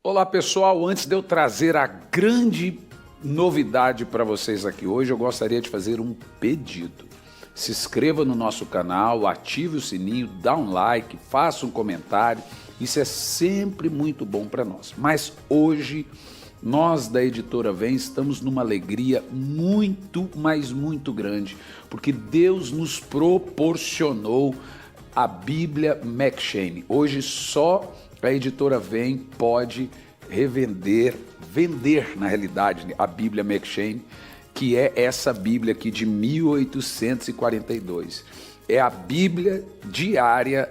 Olá pessoal, antes de eu trazer a grande novidade para vocês aqui hoje, eu gostaria de fazer um pedido. Se inscreva no nosso canal, ative o sininho, dá um like, faça um comentário, isso é sempre muito bom para nós. Mas hoje, nós da Editora Vem estamos numa alegria muito, mas muito grande, porque Deus nos proporcionou a Bíblia M'Cheyne. Hoje só a Editora Vem pode vender na realidade a Bíblia M'Cheyne, que é essa Bíblia aqui de 1842. É a Bíblia diária,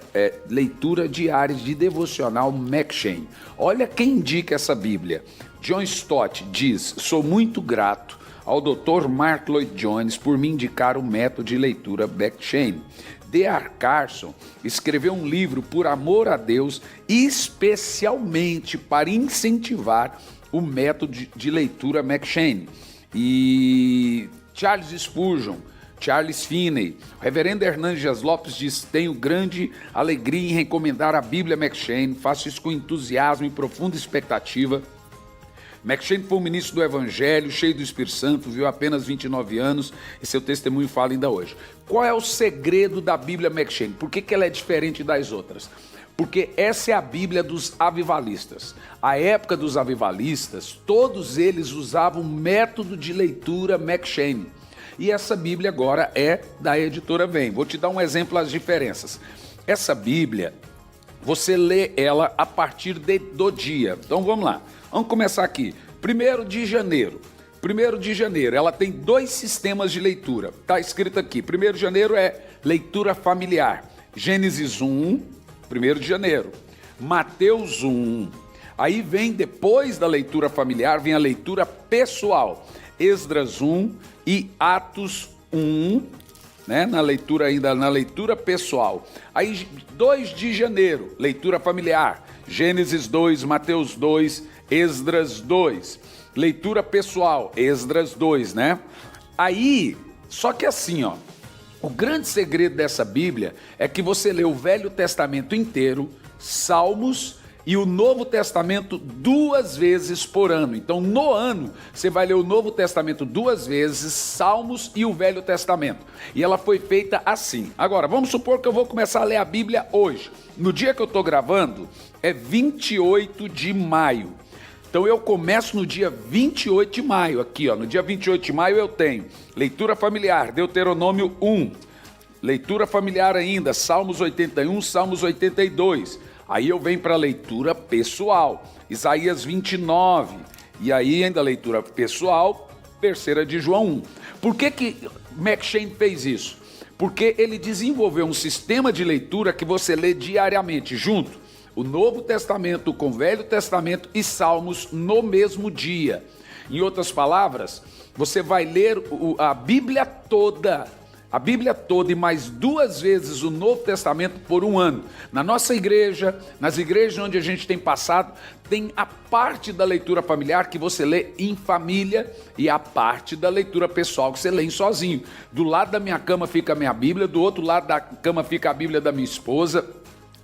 leitura diária de devocional M'Cheyne. Olha quem indica essa Bíblia. John Stott diz: sou muito grato ao Dr. Mark Lloyd Jones por me indicar o método de leitura M'Cheyne. D.A. Carson escreveu um livro por amor a Deus, especialmente para incentivar o método de leitura M'Cheyne. E Charles Spurgeon, Charles Finney, o reverendo Hernandes Dias Lopes diz: tenho grande alegria em recomendar a Bíblia M'Cheyne, faço isso com entusiasmo e profunda expectativa. M'Cheyne foi um ministro do Evangelho, cheio do Espírito Santo, viveu apenas 29 anos e seu testemunho fala ainda hoje. Qual é o segredo da Bíblia M'Cheyne? Por que ela é diferente das outras? Porque essa é a Bíblia dos avivalistas. A época dos avivalistas, todos eles usavam o método de leitura M'Cheyne. E essa Bíblia agora é da Editora Vem. Vou te dar um exemplo das diferenças. Essa Bíblia, você lê ela a partir do dia. Então vamos lá. Vamos começar aqui. 1º de janeiro. 1º de janeiro, ela tem 2 sistemas de leitura. Está escrito aqui. 1º de janeiro é leitura familiar. Gênesis 1, 1º de janeiro. Mateus 1. Aí vem, depois da leitura familiar, vem a leitura pessoal. Esdras 1 e Atos 1, né? Na leitura pessoal. Aí 2 de janeiro, leitura familiar. Gênesis 2, Mateus 2, Esdras 2. Leitura pessoal, Esdras 2, né? Aí, só que assim, ó, o grande segredo dessa Bíblia é que você lê o Velho Testamento inteiro, Salmos e o Novo Testamento 2 vezes por ano. Então, no ano, você vai ler o Novo Testamento 2 vezes, Salmos e o Velho Testamento. E ela foi feita assim. Agora, vamos supor que eu vou começar a ler a Bíblia hoje. No dia que eu estou gravando, é 28 de maio. Então eu começo no dia 28 de maio, aqui ó, no dia 28 de maio eu tenho leitura familiar, Deuteronômio 1, leitura familiar ainda, Salmos 81, Salmos 82, aí eu venho para a leitura pessoal, Isaías 29, e aí ainda a leitura pessoal, 3ª de João 1. Por que M'Cheyne fez isso? Porque ele desenvolveu um sistema de leitura que você lê diariamente, junto o Novo Testamento com o Velho Testamento e Salmos no mesmo dia. Em outras palavras, você vai ler a Bíblia toda e mais 2 vezes o Novo Testamento por um ano. Na nossa igreja, nas igrejas onde a gente tem passado, tem a parte da leitura familiar que você lê em família e a parte da leitura pessoal que você lê sozinho. Do lado da minha cama fica a minha Bíblia, do outro lado da cama fica a Bíblia da minha esposa.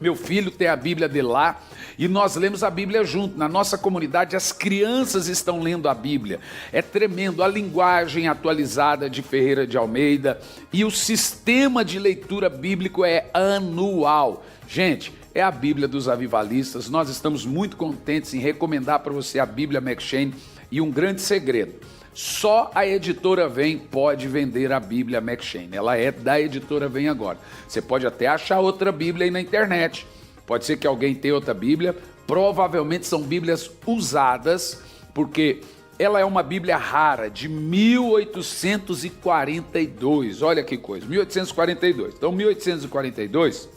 Meu filho tem a Bíblia dele lá e nós lemos a Bíblia junto. Na nossa comunidade, as crianças estão lendo a Bíblia. É tremendo a linguagem atualizada de Ferreira de Almeida e o sistema de leitura bíblico é anual. Gente, é a Bíblia dos avivalistas. Nós estamos muito contentes em recomendar para você a Bíblia M'Cheyne e um grande segredo. Só a Editora Vem pode vender a Bíblia M'Cheyne. Ela é da Editora Vem agora. Você pode até achar outra Bíblia aí na internet. Pode ser que alguém tenha outra Bíblia. Provavelmente são Bíblias usadas, porque ela é uma Bíblia rara, de 1842. Olha que coisa, 1842. Então, 1842,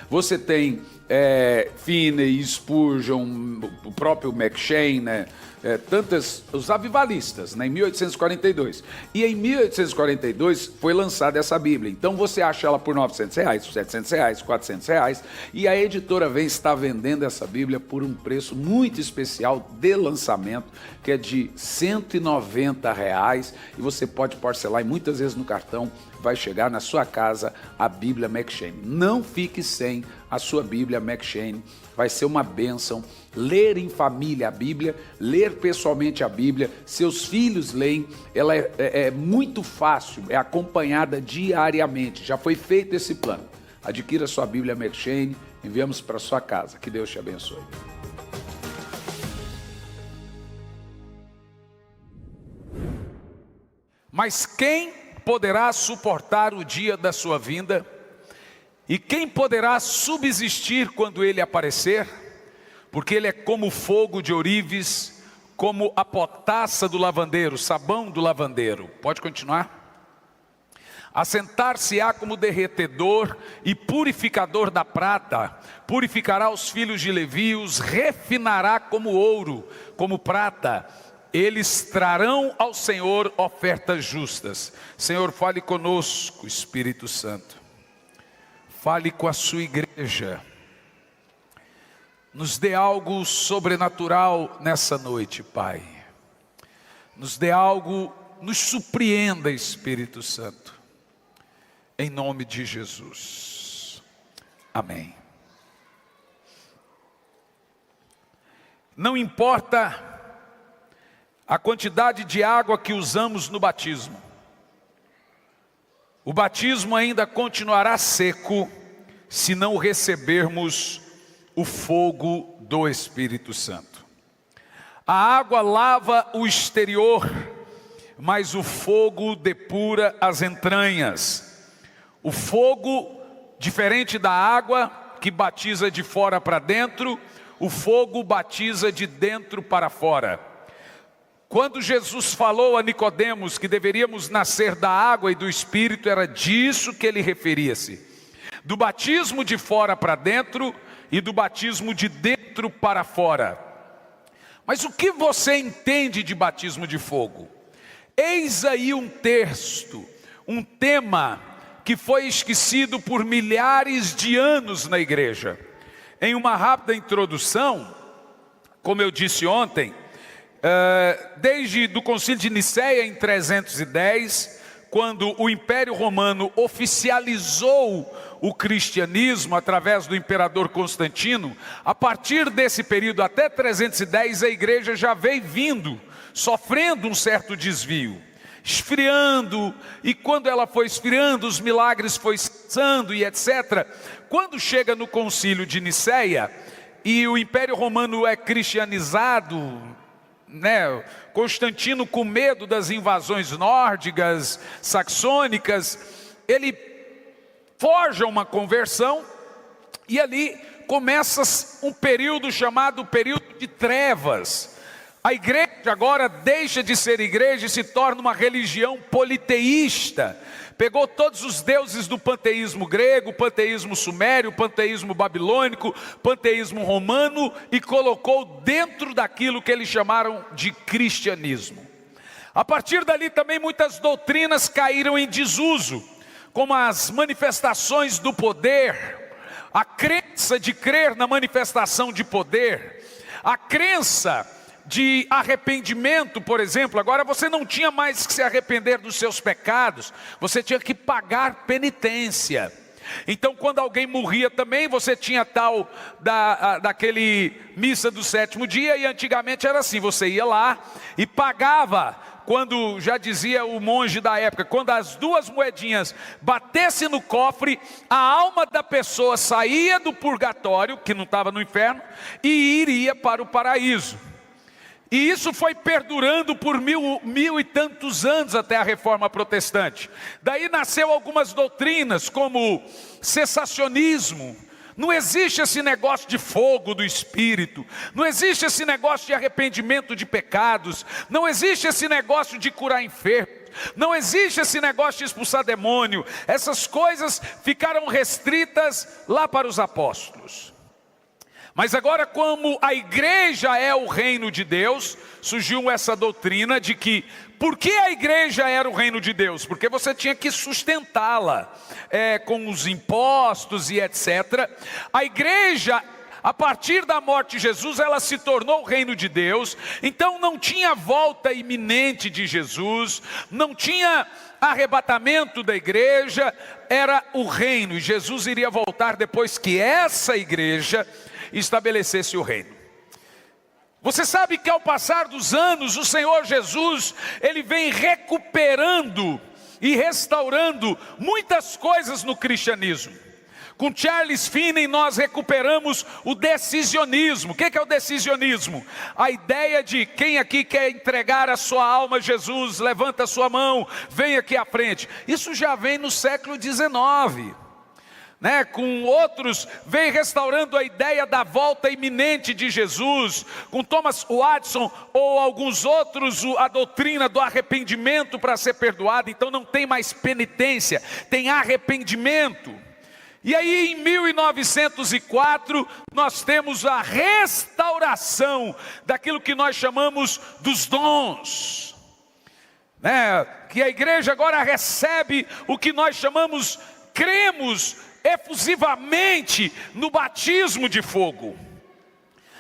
você tem Finney, Spurgeon, o próprio M'Cheyne, né? Os avivalistas, né, em 1842. E em 1842 foi lançada essa Bíblia. Então você acha ela por R$900, R$700, R$400. E a Editora Vem está vendendo essa Bíblia por um preço muito especial de lançamento, que é de R$190. E você pode parcelar e muitas vezes no cartão vai chegar na sua casa a Bíblia M'Cheyne. Não fique sem a sua Bíblia Bíblia McCheyne. Vai ser uma bênção. Ler em família a Bíblia, ler pessoalmente a Bíblia, seus filhos leem, ela é muito fácil, é acompanhada diariamente. Já foi feito esse plano. Adquira sua Bíblia McCheyne, enviamos para sua casa. Que Deus te abençoe. Mas quem poderá suportar o dia da sua vinda? E quem poderá subsistir quando ele aparecer? Porque ele é como fogo de ourives, como a potassa do lavandeiro, sabão do lavandeiro. Pode continuar? Assentar-se-á como derretedor e purificador da prata, purificará os filhos de Levi, os refinará como ouro, como prata. Eles trarão ao Senhor ofertas justas. Senhor, fale conosco, Espírito Santo. Fale com a sua igreja. Nos dê algo sobrenatural nessa noite, Pai. Nos dê algo, nos surpreenda, Espírito Santo. Em nome de Jesus. Amém. Não importa a quantidade de água que usamos no batismo. O batismo ainda continuará seco se não recebermos o fogo do Espírito Santo. A água lava o exterior, mas o fogo depura as entranhas. O fogo, diferente da água, que batiza de fora para dentro, o fogo batiza de dentro para fora. Quando Jesus falou a Nicodemos que deveríamos nascer da água e do Espírito, era disso que ele referia-se. Do batismo de fora para dentro e do batismo de dentro para fora. Mas o que você entende de batismo de fogo? Eis aí um texto, um tema que foi esquecido por milhares de anos na igreja. Em uma rápida introdução, como eu disse ontem, desde do Concílio de Nicéia em 310, quando o Império Romano oficializou o cristianismo através do imperador Constantino, a partir desse período até 310 a igreja já veio sofrendo um certo desvio, esfriando, e quando ela foi esfriando, os milagres foi cessando e etc. Quando chega no Concílio de Nicéia e o Império Romano é cristianizado, Constantino, com medo das invasões nórdicas, saxônicas, ele forja uma conversão e ali começa um período chamado período de trevas. A igreja agora deixa de ser igreja e se torna uma religião politeísta. Pegou todos os deuses do panteísmo grego, panteísmo sumério, panteísmo babilônico, panteísmo romano e colocou dentro daquilo que eles chamaram de cristianismo. A partir dali também muitas doutrinas caíram em desuso, como as manifestações do poder, a crença de crer na manifestação de poder, a crença de arrependimento, por exemplo. Agora você não tinha mais que se arrepender dos seus pecados, você tinha que pagar penitência. Então quando alguém morria também, você tinha tal daquele missa do sétimo dia, e antigamente era assim, você ia lá e pagava, quando já dizia o monge da época, quando as duas moedinhas batessem no cofre, a alma da pessoa saía do purgatório, que não estava no inferno, e iria para o paraíso. E isso foi perdurando por mil e tantos anos até a Reforma Protestante. Daí nasceu algumas doutrinas como cessacionismo. Não existe esse negócio de fogo do Espírito, não existe esse negócio de arrependimento de pecados, não existe esse negócio de curar enfermos, não existe esse negócio de expulsar demônio. Essas coisas ficaram restritas lá para os apóstolos. Mas agora, como a igreja é o reino de Deus, surgiu essa doutrina de que, por que a igreja era o reino de Deus? Porque você tinha que sustentá-la com os impostos e etc. A igreja A partir da morte de Jesus, ela se tornou o reino de Deus. Então não tinha volta iminente de Jesus, não tinha arrebatamento da igreja, era o reino. E Jesus iria voltar depois que essa igreja estabelecesse o reino. Você sabe que ao passar dos anos, o Senhor Jesus, Ele vem recuperando e restaurando muitas coisas no cristianismo. Com Charles Finney nós recuperamos o decisionismo. O que é o decisionismo? A ideia de quem aqui quer entregar a sua alma a Jesus, levanta a sua mão, vem aqui à frente. Isso já vem no século XIX. Com outros, vem restaurando a ideia da volta iminente de Jesus. Com Thomas Watson ou alguns outros, a doutrina do arrependimento para ser perdoado. Então não tem mais penitência, tem arrependimento. E aí em 1904 nós temos a restauração daquilo que nós chamamos dos dons, que a igreja agora recebe o que nós chamamos, cremos efusivamente no batismo de fogo.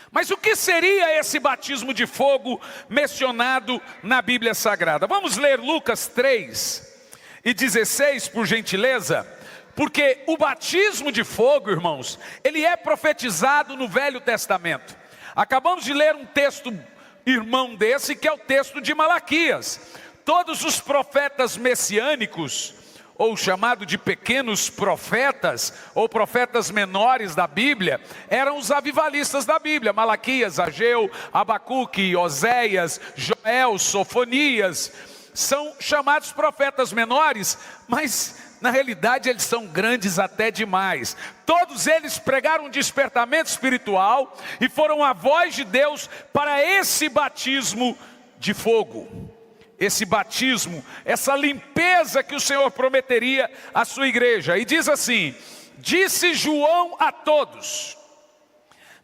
Mas o que seria esse batismo de fogo mencionado na Bíblia Sagrada? Vamos ler Lucas 3:16, por gentileza. Porque o batismo de fogo, irmãos, ele é profetizado no Velho Testamento. Acabamos de ler um texto irmão desse, que é o texto de Malaquias. Todos os profetas messiânicos, ou chamado de pequenos profetas, ou profetas menores da Bíblia, eram os avivalistas da Bíblia. Malaquias, Ageu, Abacuque, Oséias, Joel, Sofonias, são chamados profetas menores, mas na realidade eles são grandes até demais. Todos eles pregaram um despertamento espiritual e foram a voz de Deus para esse batismo de fogo. Esse batismo, essa limpeza que o Senhor prometeria à sua igreja. E diz assim: disse João a todos: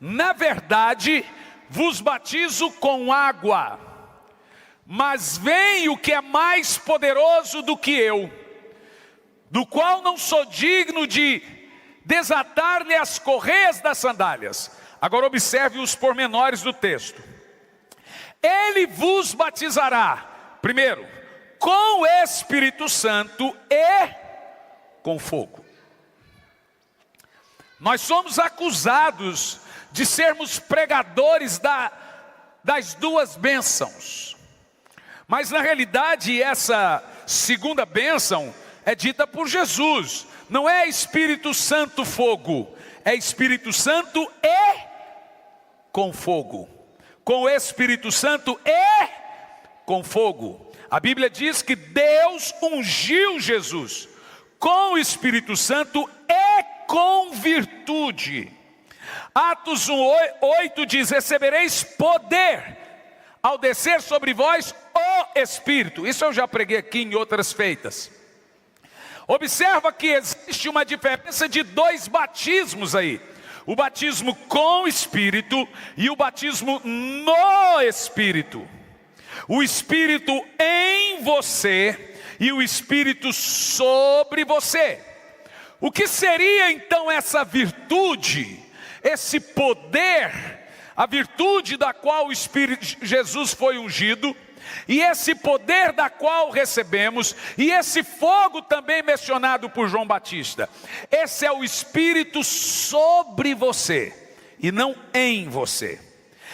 na verdade vos batizo com água, mas vem o que é mais poderoso do que eu, do qual não sou digno de desatar-lhe as correias das sandálias. Agora observe os pormenores do texto. Ele vos batizará, primeiro, com o Espírito Santo e com fogo. Nós somos acusados de sermos pregadores das duas bênçãos. Mas na realidade essa segunda bênção é dita por Jesus. Não é Espírito Santo fogo, é Espírito Santo e com fogo. Com o Espírito Santo e com fogo. A Bíblia diz que Deus ungiu Jesus com o Espírito Santo e com virtude. Atos 1:8 diz: recebereis poder ao descer sobre vós o Espírito. Isso eu já preguei aqui em outras feitas. Observa que existe uma diferença de dois batismos aí. O batismo com o Espírito e o batismo no Espírito. O Espírito em você e o Espírito sobre você. O que seria então essa virtude, esse poder, a virtude da qual o Espírito Jesus foi ungido, e esse poder da qual recebemos, e esse fogo também mencionado por João Batista? Esse é o Espírito sobre você e não em você.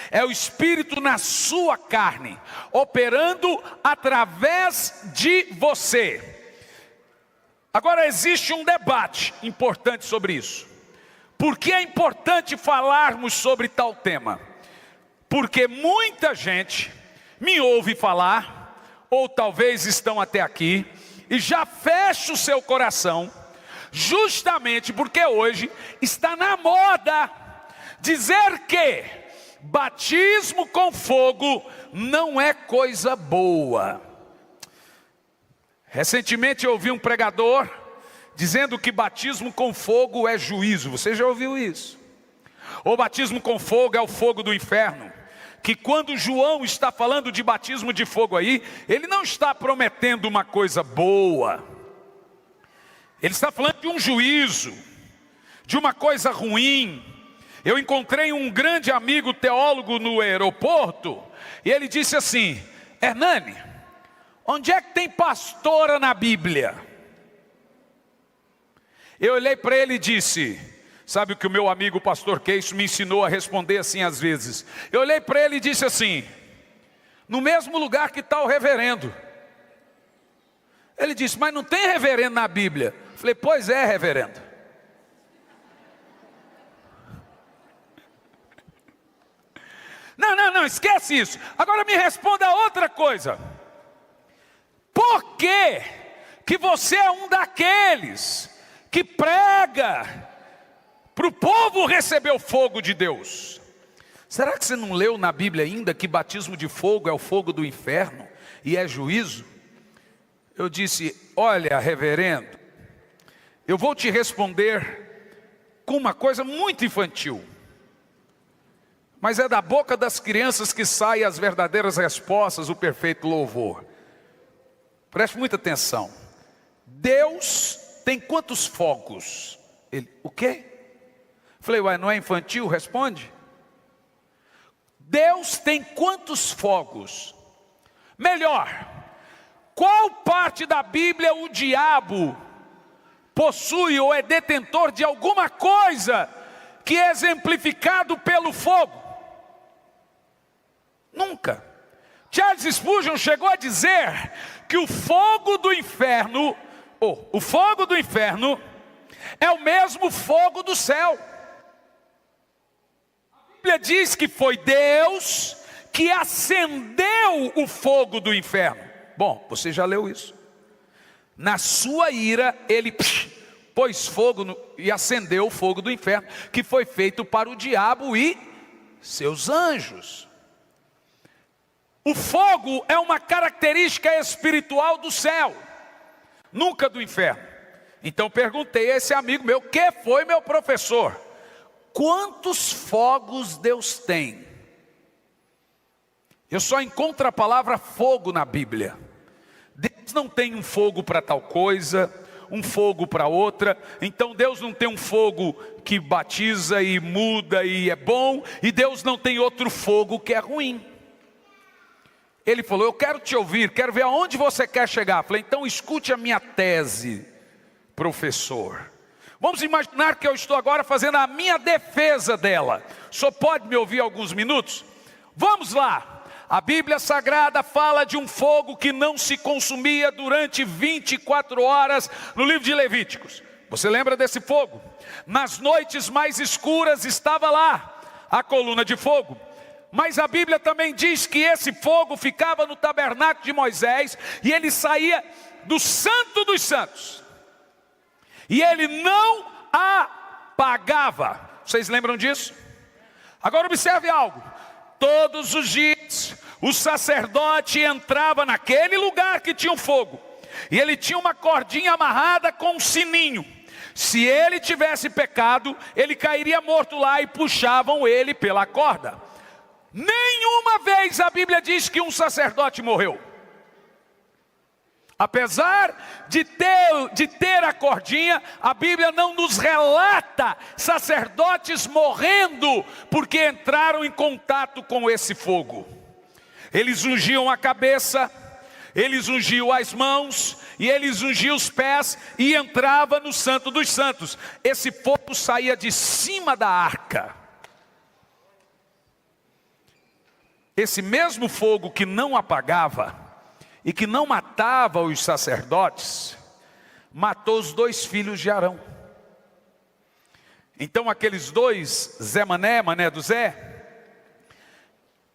É o Espírito na sua carne, operando através de você. Agora existe um debate importante sobre isso. Por que é importante falarmos sobre tal tema? Porque muita gente me ouve falar, ou talvez estão até aqui, e já fecha o seu coração, justamente porque hoje está na moda dizer que batismo com fogo não é coisa boa. Recentemente eu ouvi um pregador dizendo que batismo com fogo é juízo. Você já ouviu isso? Ou batismo com fogo é o fogo do inferno. Que quando João está falando de batismo de fogo aí, ele não está prometendo uma coisa boa. Ele está falando de um juízo, de uma coisa ruim, Eu encontrei um grande amigo teólogo no aeroporto, e ele disse assim: Hernani, onde é que tem pastora na Bíblia? Eu olhei para ele e disse, sabe o que o meu amigo o pastor Queixo me ensinou a responder assim às vezes? Eu olhei para ele e disse assim: no mesmo lugar que está o reverendo. Ele disse, mas não tem reverendo na Bíblia. Eu falei, pois é, reverendo. Não, esquece isso. Agora me responda outra coisa. Por que você é um daqueles que prega para o povo receber o fogo de Deus? Será que você não leu na Bíblia ainda que batismo de fogo é o fogo do inferno e é juízo? Eu disse, olha, reverendo, eu vou te responder com uma coisa muito infantil, mas é da boca das crianças que saem as verdadeiras respostas, o perfeito louvor. Preste muita atenção. Deus tem quantos fogos? Ele, o quê? Falei, ué, não é infantil? Responde. Deus tem quantos fogos? Melhor, qual parte da Bíblia o diabo possui ou é detentor de alguma coisa que é exemplificado pelo fogo? Nunca. Charles Spurgeon chegou a dizer que o fogo do inferno, o fogo do inferno é o mesmo fogo do céu. A Bíblia diz que foi Deus que acendeu o fogo do inferno. Bom, você já leu isso. Na sua ira, ele pôs fogo e acendeu o fogo do inferno, que foi feito para o diabo e seus anjos. O fogo é uma característica espiritual do céu, nunca do inferno. Então perguntei a esse amigo meu, que foi meu professor, quantos fogos Deus tem? Eu só encontro a palavra fogo na Bíblia. Deus não tem um fogo para tal coisa, um fogo para outra. Então Deus não tem um fogo que batiza e muda e é bom, e Deus não tem outro fogo que é ruim. Ele falou, eu quero te ouvir, quero ver aonde você quer chegar. Eu falei, então escute a minha tese, professor. Vamos imaginar que eu estou agora fazendo a minha defesa dela. Só pode me ouvir alguns minutos? Vamos lá. A Bíblia Sagrada fala de um fogo que não se consumia durante 24 horas no livro de Levíticos. Você lembra desse fogo? Nas noites mais escuras estava lá a coluna de fogo. Mas a Bíblia também diz que esse fogo ficava no tabernáculo de Moisés e ele saía do Santo dos Santos. E ele não apagava. Vocês lembram disso? Agora observe algo. Todos os dias o sacerdote entrava naquele lugar que tinha um fogo. E ele tinha uma cordinha amarrada com um sininho. Se ele tivesse pecado, ele cairia morto lá e puxavam ele pela corda. Nenhuma vez a Bíblia diz que um sacerdote morreu. Apesar de ter a cordinha, a Bíblia não nos relata sacerdotes morrendo porque entraram em contato com esse fogo. Eles ungiam a cabeça, eles ungiam as mãos e eles ungiam os pés e entrava no Santo dos Santos. Esse fogo saía de cima da arca. Esse mesmo fogo que não apagava e que não matava os sacerdotes, matou os 2 filhos de Arão. Então aqueles 2, Zé Mané, Mané do Zé,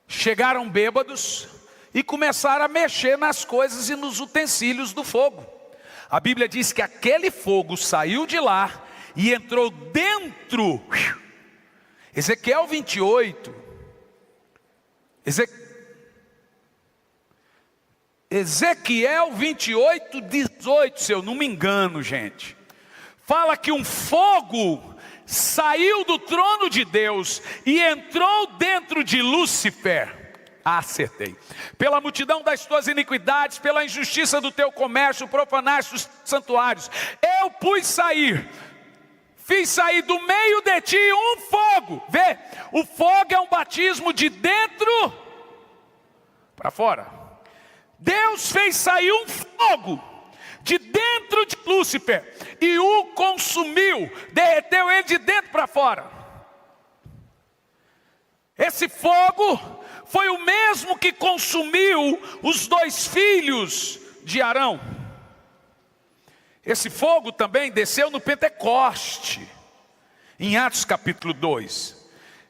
chegaram bêbados e começaram a mexer nas coisas e nos utensílios do fogo. A Bíblia diz que aquele fogo saiu de lá e entrou dentro. Ezequiel 28, Ezequiel 28, 18, se eu não me engano, gente, fala que um fogo saiu do trono de Deus e entrou dentro de Lúcifer. Acertei. Pela multidão das tuas iniquidades, pela injustiça do teu comércio, profanaste os santuários, eu pus sair fiz sair do meio de ti um fogo. Vê, o fogo é um batismo de dentro para fora. Deus fez sair um fogo de dentro de Lúcifer e o consumiu, derreteu ele de dentro para fora. Esse fogo foi o mesmo que consumiu os 2 filhos de Arão. Esse fogo também desceu no Pentecoste, em Atos capítulo 2.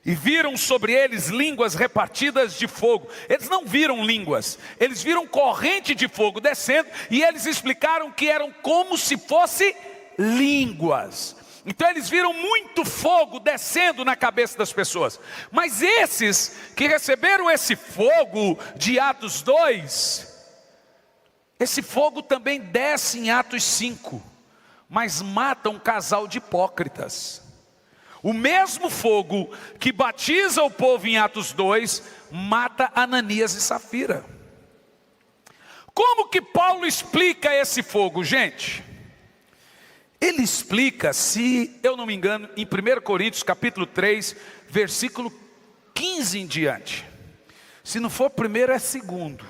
E viram sobre eles línguas repartidas de fogo. Eles não viram línguas, eles viram corrente de fogo descendo. E eles explicaram que eram como se fosse línguas. Então eles viram muito fogo descendo na cabeça das pessoas. Mas esses que receberam esse fogo de Atos 2... esse fogo também desce em Atos 5, mas mata um casal de hipócritas. O mesmo fogo que batiza o povo em Atos 2, mata Ananias e Safira. Como que Paulo explica esse fogo, gente? Ele explica, se eu não me engano, em 1 Coríntios capítulo 3, versículo 15 em diante. Se não for primeiro, é segundo.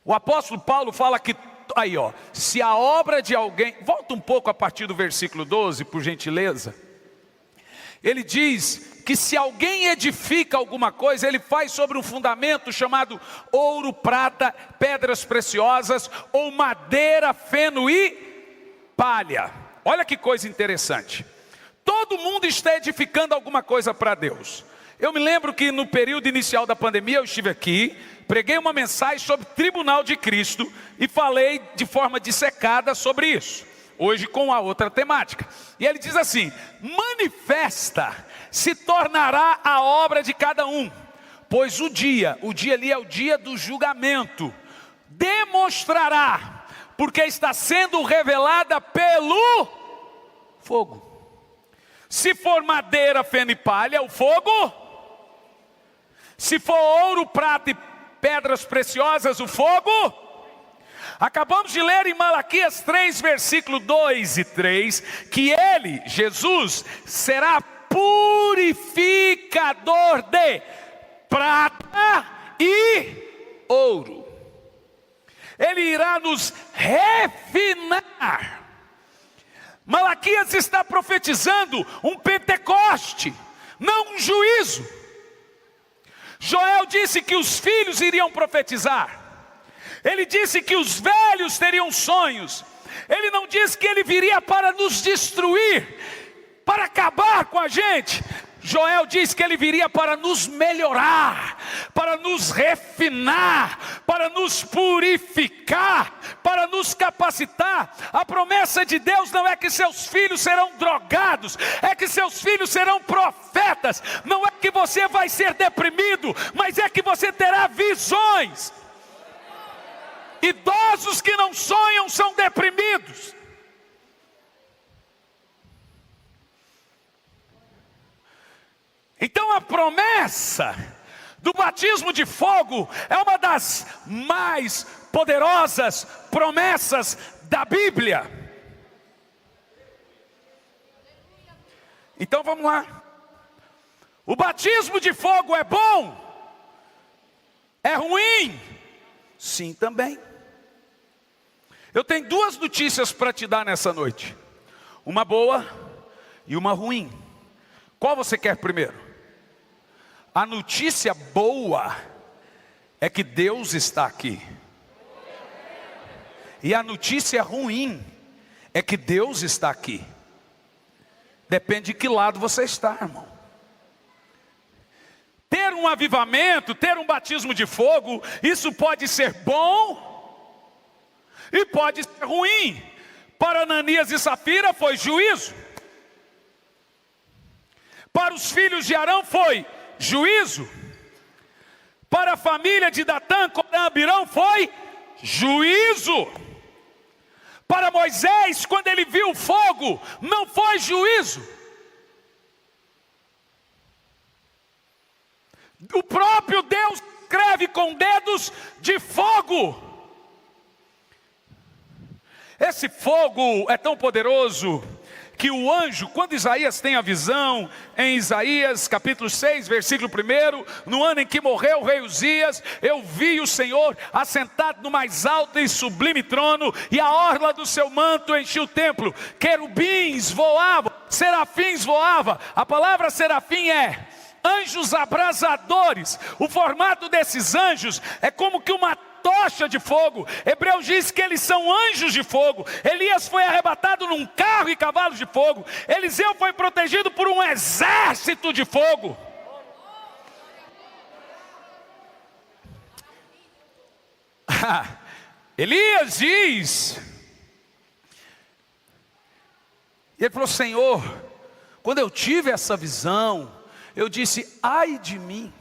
O apóstolo Paulo fala que, aí ó, se a obra de alguém, volta um pouco a partir do versículo 12, por gentileza. Ele diz que se alguém edifica alguma coisa, ele faz sobre um fundamento chamado ouro, prata, pedras preciosas, ou madeira, feno e palha. Olha que coisa interessante. Todo mundo está edificando alguma coisa para Deus. Eu me lembro que no período inicial da pandemia eu estive aqui, preguei uma mensagem sobre o tribunal de Cristo e falei de forma dissecada sobre isso. Hoje com a outra temática. E ele diz assim: manifesta se tornará a obra de cada um, pois o dia ali é o dia do julgamento, demonstrará, porque está sendo revelada pelo fogo. Se for madeira, feno e palha, o fogo. Se for ouro, prata e pedras preciosas, o fogo. Acabamos de ler em Malaquias 3, versículo 2 e 3, que ele, Jesus, será purificador de prata e ouro. Ele irá nos refinar. Malaquias está profetizando um Pentecoste, não um juízo. Joel disse que os filhos iriam profetizar. Ele disse que os velhos teriam sonhos. Ele não disse que ele viria para nos destruir, para acabar com a gente. Joel diz que ele viria para nos melhorar, para nos refinar, para nos purificar, para nos capacitar. A promessa de Deus não é que seus filhos serão drogados, é que seus filhos serão profetas. Não é que você vai ser deprimido, mas é que você terá visões. Idosos que não sonham são deprimidos. Então a promessa do batismo de fogo é uma das mais poderosas promessas da Bíblia. Então vamos lá. O batismo de fogo é bom? É ruim? Sim, também. Eu tenho duas notícias para te dar nessa noite. Uma boa e uma ruim. Qual você quer primeiro? A notícia boa é que Deus está aqui. E a notícia ruim é que Deus está aqui. Depende de que lado você está, irmão. Ter um avivamento, ter um batismo de fogo, isso pode ser bom e pode ser ruim. Para Ananias e Safira foi juízo. Para os filhos de Arão foi juízo. Para a família de Datã, Corã, Abirão foi juízo. Para Moisés, quando ele viu o fogo, não foi juízo. O próprio Deus escreve com dedos de fogo. Esse fogo é tão poderoso que o anjo, quando Isaías tem a visão, em Isaías capítulo 6, versículo 1, no ano em que morreu o rei Uzias, eu vi o Senhor assentado no mais alto e sublime trono, e a orla do seu manto enchia o templo. Querubins voavam, serafins voavam. A palavra serafim é anjos abrasadores. O formato desses anjos é como que uma tocha de fogo. Hebreus diz que eles são anjos de fogo. Elias foi arrebatado num carro e cavalos de fogo. Eliseu foi protegido por um exército de fogo. Elias diz, ele falou: Senhor, quando eu tive essa visão, eu disse: ai de mim,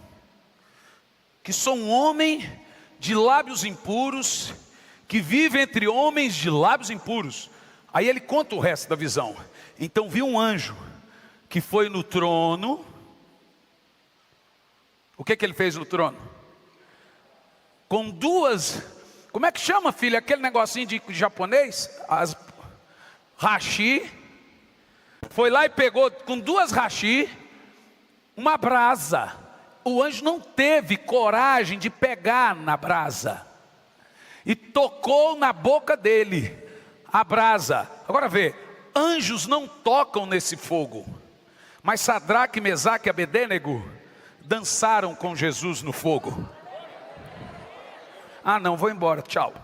que sou um homem de lábios impuros, que vive entre homens de lábios impuros. Aí ele conta o resto da visão. Então vi um anjo que foi no trono. O que ele fez no trono? Com duas, como é que chama, filha, aquele negocinho de japonês? As hashi. Foi lá e pegou com duas hashi uma brasa. O anjo não teve coragem de pegar na brasa, e tocou na boca dele a brasa. Agora vê, anjos não tocam nesse fogo, mas Sadraque, Mesaque e Abedênego dançaram com Jesus no fogo. Ah não, vou embora, tchau.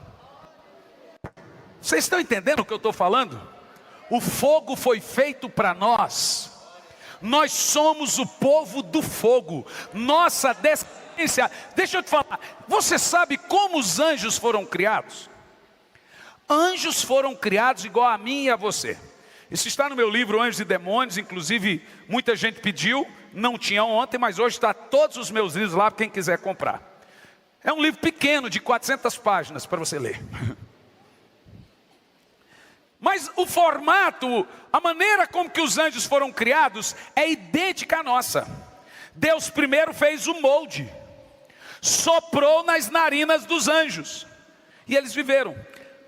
Vocês estão entendendo o que eu estou falando? O fogo foi feito para nós. Nós somos o povo do fogo. Nossa descendência. Deixa eu te falar. Você sabe como os anjos foram criados? Anjos foram criados igual a mim e a você. Isso está no meu livro Anjos e Demônios. Inclusive muita gente pediu. Não tinha ontem, mas hoje está todos os meus livros lá para quem quiser comprar. É um livro pequeno de 400 páginas para você ler. Mas o formato, a maneira como que os anjos foram criados é idêntica à nossa. Deus primeiro fez o molde, soprou nas narinas dos anjos, e eles viveram.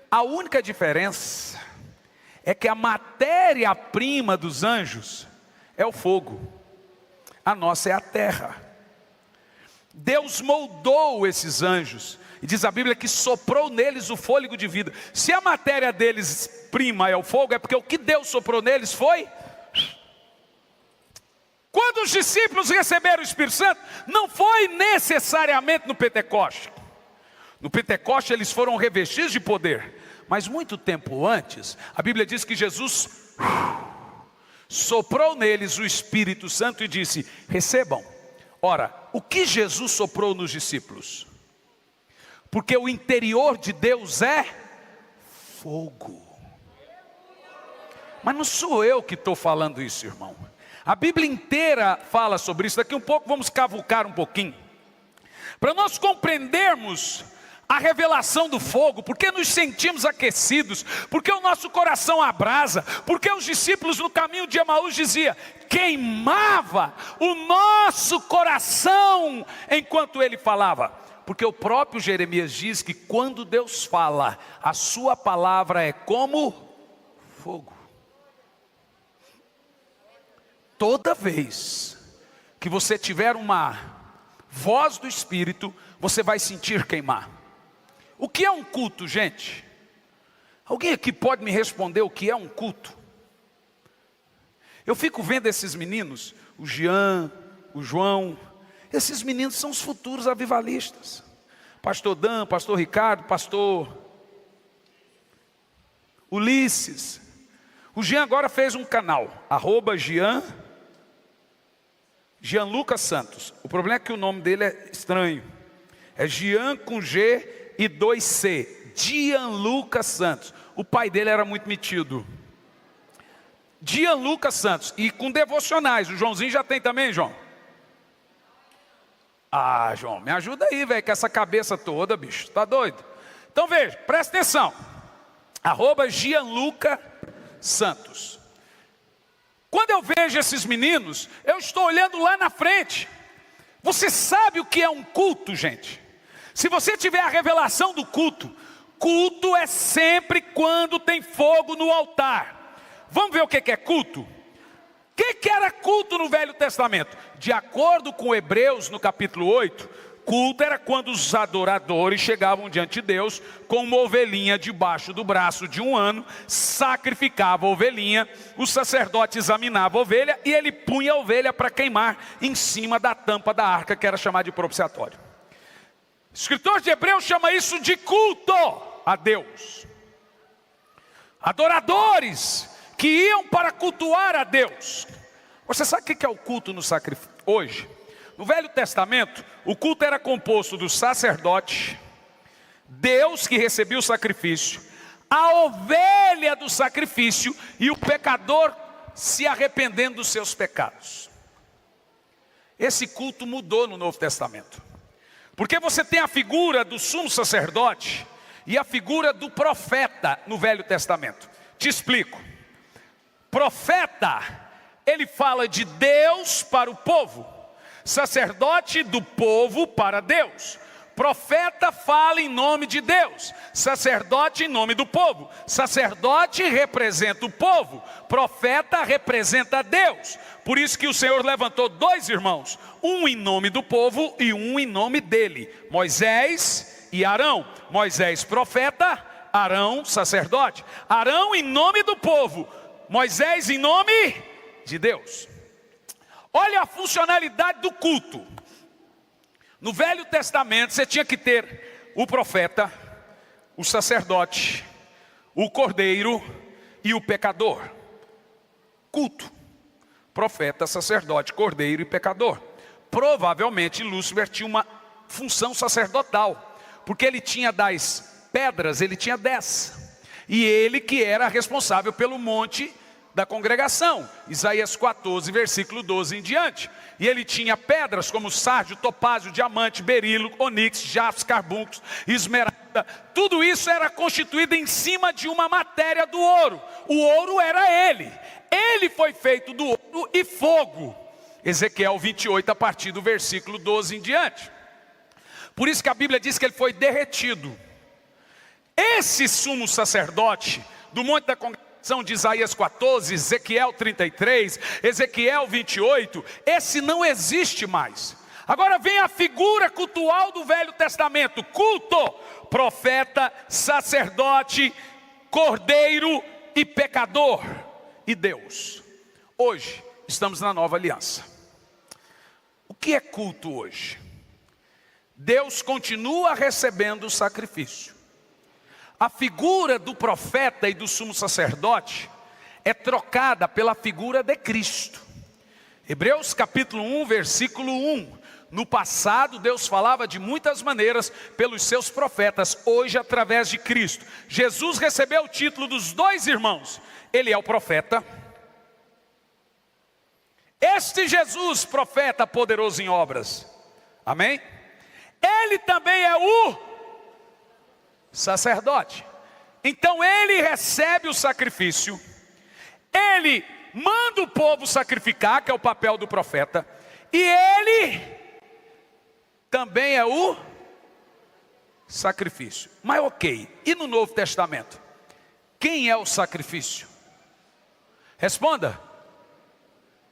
A única diferença é que a matéria-prima dos anjos é o fogo, a nossa é a terra. Deus moldou esses anjos, e diz a Bíblia que soprou neles o fôlego de vida. Se a matéria deles prima é o fogo, é porque o que Deus soprou neles foi. Quando os discípulos receberam o Espírito Santo, não foi necessariamente no Pentecoste. No Pentecoste eles foram revestidos de poder, mas muito tempo antes, a Bíblia diz que Jesus soprou neles o Espírito Santo e disse: recebam. Ora, o que Jesus soprou nos discípulos? Porque o interior de Deus é fogo. Mas não sou eu que estou falando isso, irmão. A Bíblia inteira fala sobre isso. Daqui um pouco vamos cavucar um pouquinho, para nós compreendermos a revelação do fogo. Porque nos sentimos aquecidos, porque o nosso coração abrasa, porque os discípulos no caminho de Emaús diziam: queimava o nosso coração enquanto ele falava. Porque o próprio Jeremias diz que quando Deus fala, a sua palavra é como fogo. Toda vez que você tiver uma voz do Espírito, você vai sentir queimar. O que é um culto, gente? Alguém aqui pode me responder o que é um culto? Eu fico vendo esses meninos, o Jean, o João. Esses meninos são os futuros avivalistas. Pastor Dan, pastor Ricardo, pastor Ulisses. O Jean agora fez um canal, @Jean Lucas Santos. O problema é que o nome dele é estranho. É Jean com G e 2 C. Jean Lucas Santos. O pai dele era muito metido. Jean Lucas Santos. E com devocionais. O Joãozinho já tem também, João? Ah, João, me ajuda aí, velho, com essa cabeça toda, bicho, tá doido? Então veja, presta atenção. @Jean-Lucas Santos. Quando eu vejo esses meninos, eu estou olhando lá na frente. Você sabe o que é um culto, gente? Se você tiver a revelação do culto, culto é sempre quando tem fogo no altar. Vamos ver o que é culto? O que era culto no Velho Testamento? De acordo com Hebreus, no capítulo 8, culto era quando os adoradores chegavam diante de Deus com uma ovelhinha debaixo do braço de um ano, sacrificava a ovelhinha, o sacerdote examinava a ovelha e ele punha a ovelha para queimar em cima da tampa da arca, que era chamada de propiciatório. O escritor de Hebreus chama isso de culto a Deus. Adoradores que iam para cultuar a Deus. Você sabe o que é o culto no sacrifício hoje? No Velho Testamento, o culto era composto do sacerdote, Deus que recebia o sacrifício, a ovelha do sacrifício e o pecador se arrependendo dos seus pecados. Esse culto mudou no Novo Testamento. Porque você tem a figura do sumo sacerdote e a figura do profeta no Velho Testamento. Te explico. Profeta, ele fala de Deus para o povo. Sacerdote do povo para Deus. Profeta fala em nome de Deus. Sacerdote em nome do povo. Sacerdote representa o povo. Profeta representa Deus. Por isso que o Senhor levantou dois irmãos. Um em nome do povo e um em nome dele. Moisés e Arão. Moisés profeta, Arão sacerdote. Arão em nome do povo. Moisés em nome de Deus. Olha a funcionalidade do culto. No Velho Testamento você tinha que ter o profeta, o sacerdote, o cordeiro e o pecador. Culto. Profeta, sacerdote, cordeiro e pecador. Provavelmente Lúcifer tinha uma função sacerdotal, porque ele tinha das pedras, ele tinha 10. E ele que era responsável pelo monte da congregação, Isaías 14, versículo 12 em diante. E ele tinha pedras como sárdio, topázio, diamante, berilo, onix, jaspe, carbúnculo, esmeralda. Tudo isso era constituído em cima de uma matéria do ouro. O ouro era ele. Ele foi feito do ouro e fogo. Ezequiel 28, a partir do versículo 12 em diante. Por isso que a Bíblia diz que ele foi derretido. Esse sumo sacerdote do monte da congregação de Isaías 14, Ezequiel 33, Ezequiel 28, esse não existe mais. Agora vem a figura cultual do Velho Testamento: culto, profeta, sacerdote, cordeiro e pecador e Deus. Hoje estamos na nova aliança. O que é culto hoje? Deus continua recebendo o sacrifício. A figura do profeta e do sumo sacerdote é trocada pela figura de Cristo. Hebreus capítulo 1, versículo 1. No passado Deus falava de muitas maneiras pelos seus profetas, hoje através de Cristo. Jesus recebeu o título dos dois irmãos. Ele é o profeta. Este Jesus, profeta poderoso em obras. Amém? Ele também é o sacerdote. Então ele recebe o sacrifício, ele manda o povo sacrificar, que é o papel do profeta, e ele também é o sacrifício. Mas ok, e no Novo Testamento? Quem é o sacrifício? Responda.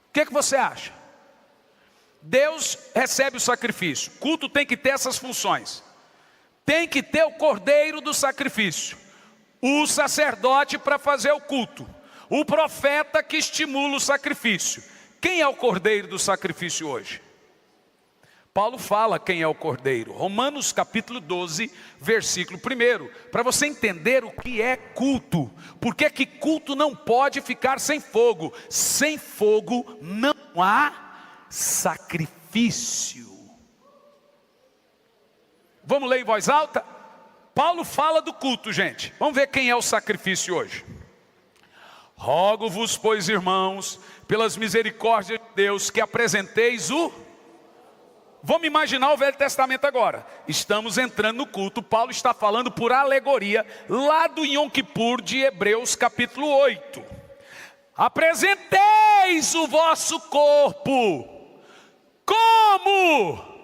O que você acha? Deus recebe o sacrifício. Culto tem que ter essas funções. Tem que ter o cordeiro do sacrifício, o sacerdote para fazer o culto, o profeta que estimula o sacrifício. Quem é o cordeiro do sacrifício hoje? Paulo fala quem é o cordeiro. Romanos capítulo 12, versículo 1. Para você entender o que é culto. Porque que culto não pode ficar sem fogo. Sem fogo não há sacrifício. Vamos ler em voz alta? Paulo fala do culto, gente. Vamos ver quem é o sacrifício hoje. Rogo-vos, pois, irmãos, pelas misericórdias de Deus, que apresenteis o... Vamos imaginar o Velho Testamento agora. Estamos entrando no culto. Paulo está falando por alegoria, lá do Yom Kippur de Hebreus capítulo 8. Apresenteis o vosso corpo. Como?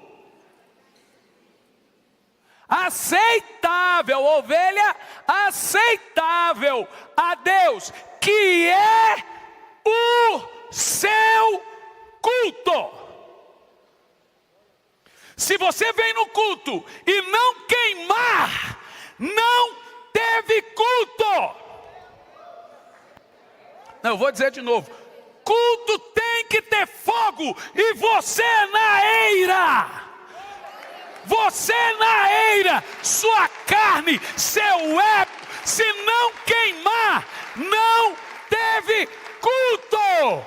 Aceitável, ovelha aceitável a Deus. que é o seu culto. Se você vem no culto e não queimar, não teve culto. Não, eu vou dizer de novo. Culto tem que ter fogo, e você na eira. Você na eira, sua carne, seu ego, se não queimar, não teve culto.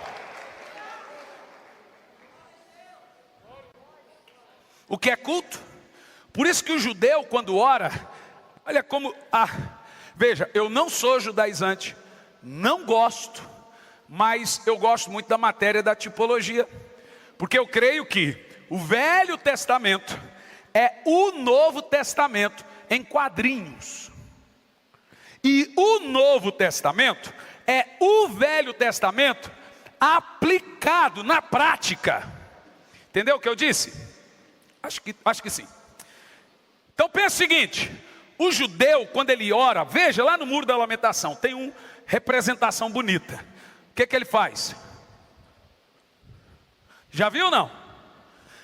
O que é culto? Por isso que o judeu, quando ora, olha como, veja, eu não sou judaizante, não gosto, mas eu gosto muito da matéria da tipologia, porque eu creio que o Velho Testamento é o Novo Testamento em quadrinhos, e o Novo Testamento é o Velho Testamento aplicado na prática. Entendeu o que eu disse? Acho que sim. Então pensa o seguinte: o judeu, quando ele ora, veja lá no Muro da Lamentação, tem uma representação bonita. O que ele faz? Já viu ou não?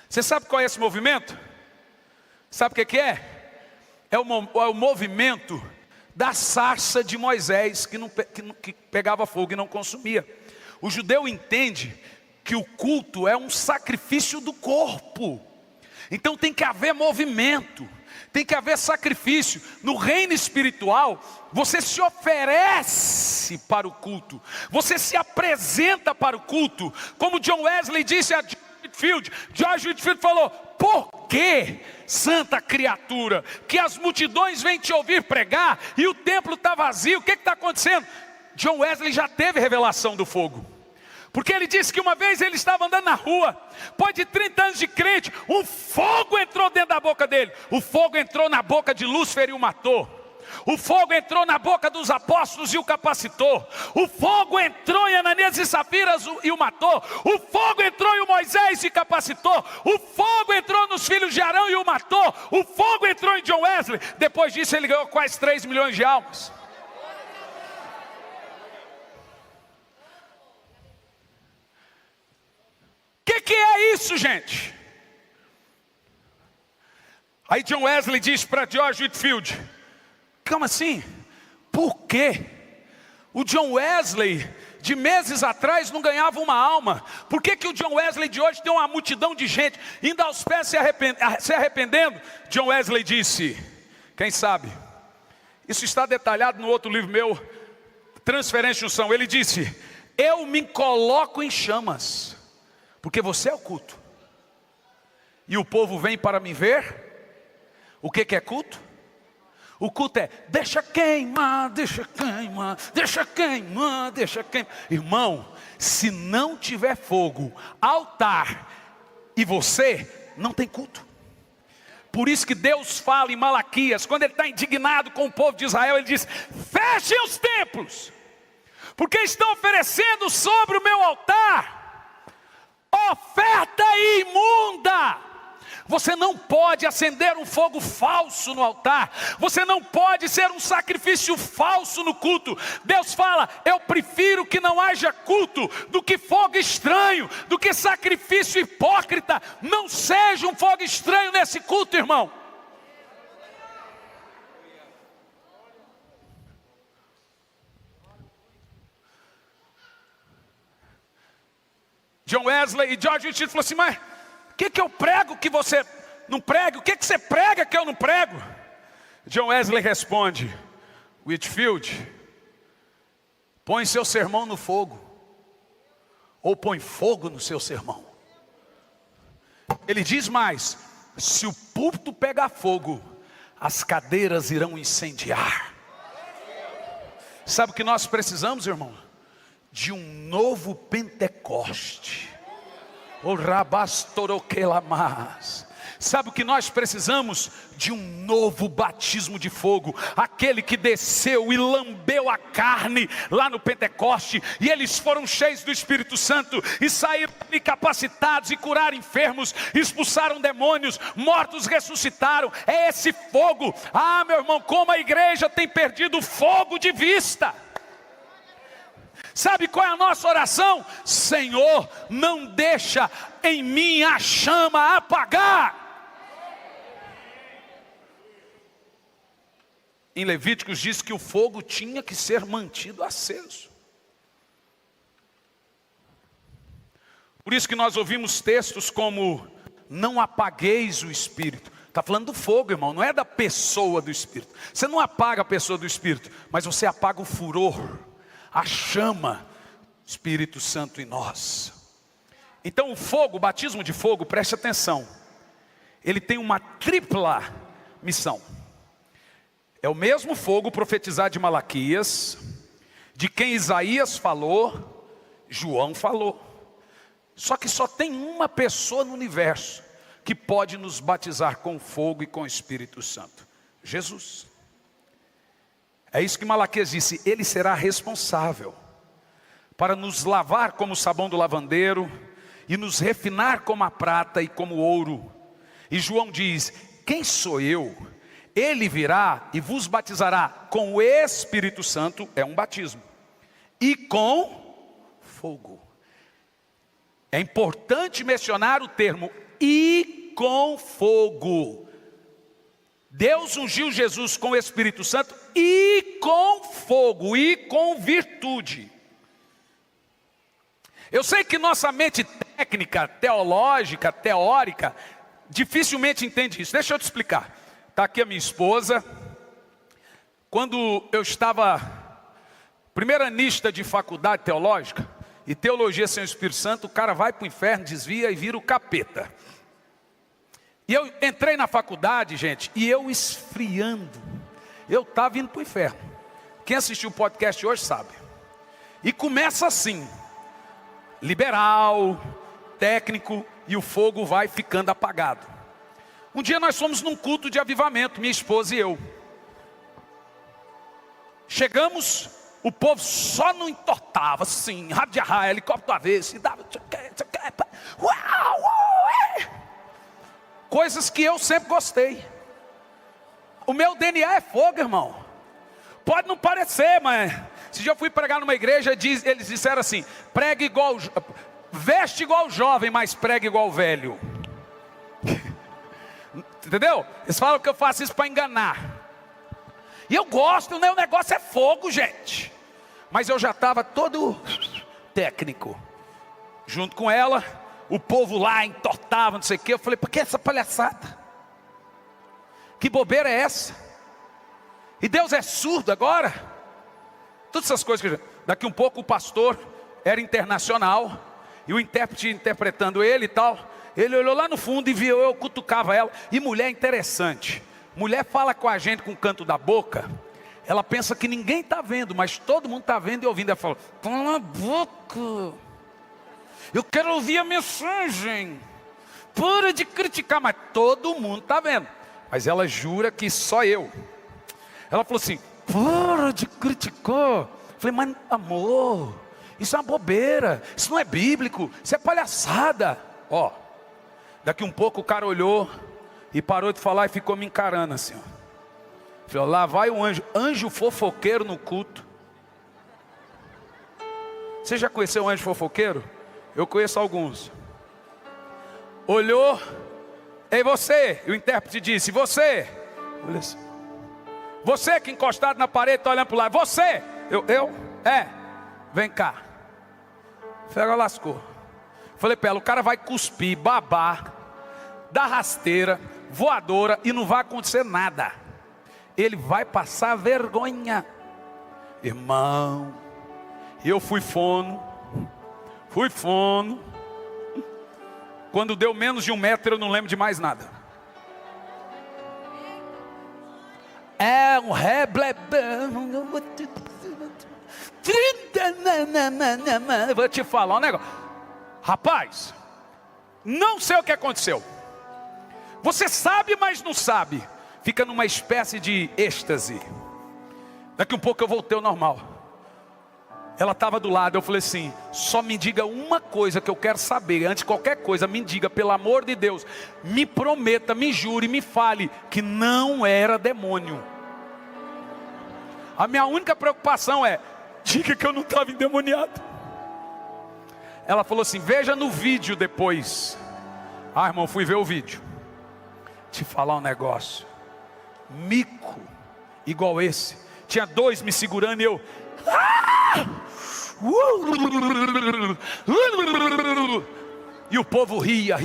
Você sabe qual é esse movimento? Sabe o que é? É o movimento da sarça de Moisés, que pegava fogo e não consumia. O judeu entende que o culto é um sacrifício do corpo. Então tem que haver movimento, tem que haver sacrifício. No reino espiritual, você se oferece para o culto, você se apresenta para o culto. Como John Wesley disse a George Whitefield falou: por que, santa criatura, que as multidões vêm te ouvir pregar e o templo está vazio? O que está acontecendo? John Wesley já teve revelação do fogo. Porque ele disse que uma vez ele estava andando na rua, depois de 30 anos de crente, um fogo entrou dentro da boca dele. O fogo entrou na boca de Lúcifer e o matou. O fogo entrou na boca dos apóstolos e o capacitou. O fogo entrou em Ananias e Safiras e o matou. O fogo entrou em Moisés e capacitou. O fogo entrou nos filhos de Arão e o matou. O fogo entrou em John Wesley. Depois disso ele ganhou quase 3 milhões de almas. O que é isso, gente? Aí John Wesley diz para George Whitefield: como assim? Por quê? O John Wesley de meses atrás não ganhava uma alma. Por que o John Wesley de hoje tem uma multidão de gente indo aos pés se arrependendo? John Wesley disse, quem sabe? Isso está detalhado no outro livro meu, Transferência de Unção. Ele disse: eu me coloco em chamas, porque você é o culto, e o povo vem para me ver. O que é culto? O culto é: deixa queimar, deixa queimar, deixa queimar, deixa queimar. Irmão, se não tiver fogo, altar e você, não tem culto. Por isso que Deus fala em Malaquias, quando Ele está indignado com o povo de Israel, Ele diz: fechem os templos, porque estão oferecendo sobre o meu altar oferta imunda. Você não pode acender um fogo falso no altar. Você não pode ser um sacrifício falso no culto. Deus fala: eu prefiro que não haja culto do que fogo estranho, do que sacrifício hipócrita. Não seja um fogo estranho nesse culto, irmão. John Wesley e George Whitefield falaram assim: mas o que eu prego que você não prega? O que você prega que eu não prego? John Wesley responde: Whitefield, põe seu sermão no fogo, ou põe fogo no seu sermão. Ele diz mais: se o púlpito pegar fogo, as cadeiras irão incendiar. Sabe o que nós precisamos, irmão? De um novo Pentecoste. O rabastoroquelamas. Sabe o que nós precisamos? De um novo batismo de fogo. Aquele que desceu e lambeu a carne lá no Pentecoste, e eles foram cheios do Espírito Santo e saíram capacitados e curaram enfermos, expulsaram demônios, mortos ressuscitaram. É esse fogo. Ah, meu irmão, como a igreja tem perdido o fogo de vista. Sabe qual é a nossa oração? Senhor, não deixa em mim a chama apagar. Em Levíticos diz que o fogo tinha que ser mantido aceso. Por isso que nós ouvimos textos como: não apagueis o Espírito. Está falando do fogo, irmão, não é da pessoa do Espírito. Você não apaga a pessoa do Espírito, mas você apaga o furor, a chama, Espírito Santo em nós. Então o fogo, o batismo de fogo, preste atenção, ele tem uma tripla missão. É o mesmo fogo profetizado de Malaquias, de quem Isaías falou, João falou. Só que só tem uma pessoa no universo que pode nos batizar com fogo e com o Espírito Santo: Jesus. É isso que Malaquias disse: ele será responsável para nos lavar como o sabão do lavandeiro e nos refinar como a prata e como o ouro. E João diz: quem sou eu? Ele virá e vos batizará com o Espírito Santo, é um batismo, e com fogo. É importante mencionar o termo "e com fogo". Deus ungiu Jesus com o Espírito Santo e com fogo, e com virtude. Eu sei que nossa mente técnica, teológica, teórica, dificilmente entende isso. Deixa eu te explicar. Está aqui a minha esposa. Quando eu estava primeira anista de faculdade teológica, e teologia sem o Espírito Santo, o cara vai para o inferno, desvia e vira o capeta. E eu entrei na faculdade, gente, e eu esfriando. Eu estava indo para o inferno. Quem assistiu o podcast hoje sabe. E começa assim: liberal, técnico, e o fogo vai ficando apagado. Um dia nós fomos num culto de avivamento, minha esposa e eu. Chegamos, o povo só não entortava, assim, rádio de arraia, helicóptero avesso, e dava, coisas que eu sempre gostei. O meu DNA é fogo, irmão. Pode não parecer, mas se eu fui pregar numa igreja, eles disseram assim: prega igual, veste igual jovem, mas prega igual velho. Entendeu? Eles falam que eu faço isso para enganar. E eu gosto, né? O negócio é fogo, gente. Mas eu já estava todo técnico. Junto com ela, o povo lá entortava, não sei o quê. Eu falei: por que essa palhaçada? Que bobeira é essa? E Deus é surdo agora? Todas essas coisas que... Daqui um pouco o pastor era internacional, e o intérprete interpretando ele e tal. Ele olhou lá no fundo e viu eu cutucava ela. E mulher é interessante. Mulher fala com a gente com o canto da boca. Ela pensa que ninguém está vendo, mas todo mundo está vendo e ouvindo. Ela fala: cala a boca, eu quero ouvir a mensagem. Para de criticar. Mas todo mundo está vendo. Mas ela jura que só eu. Ela falou assim: para de criticar. Eu falei: mas amor, isso é uma bobeira. Isso não é bíblico. Isso é palhaçada. Ó, daqui um pouco o cara olhou e parou de falar e ficou me encarando assim, ó. Falei: lá vai o anjo fofoqueiro no culto. Você já conheceu o anjo fofoqueiro? Eu conheço alguns. Olhou: ei você, e o intérprete disse: você. Olha assim. Você que encostado na parede está olhando para o lado. Você. Eu? É. Vem cá. Falei: agora lascou. Falei para ela: o cara vai cuspir, babar, dar rasteira, voadora, e não vai acontecer nada. Ele vai passar vergonha. Irmão, eu fui fono. Quando deu menos de 1 metro, eu não lembro de mais nada. É um vou te falar um negócio. Rapaz, não sei o que aconteceu. Você sabe, mas não sabe. Fica numa espécie de êxtase. Daqui um pouco eu voltei ao normal. Ela estava do lado, eu falei assim: só me diga uma coisa que eu quero saber. Antes de qualquer coisa, me diga, pelo amor de Deus. Me prometa, me jure, me fale que não era demônio. A minha única preocupação é: diga que eu não estava endemoniado. Ela falou assim: veja no vídeo depois. Ah, irmão, fui ver o vídeo. Te falar um negócio. Mico igual esse. Tinha 2 me segurando e eu... E o povo ria.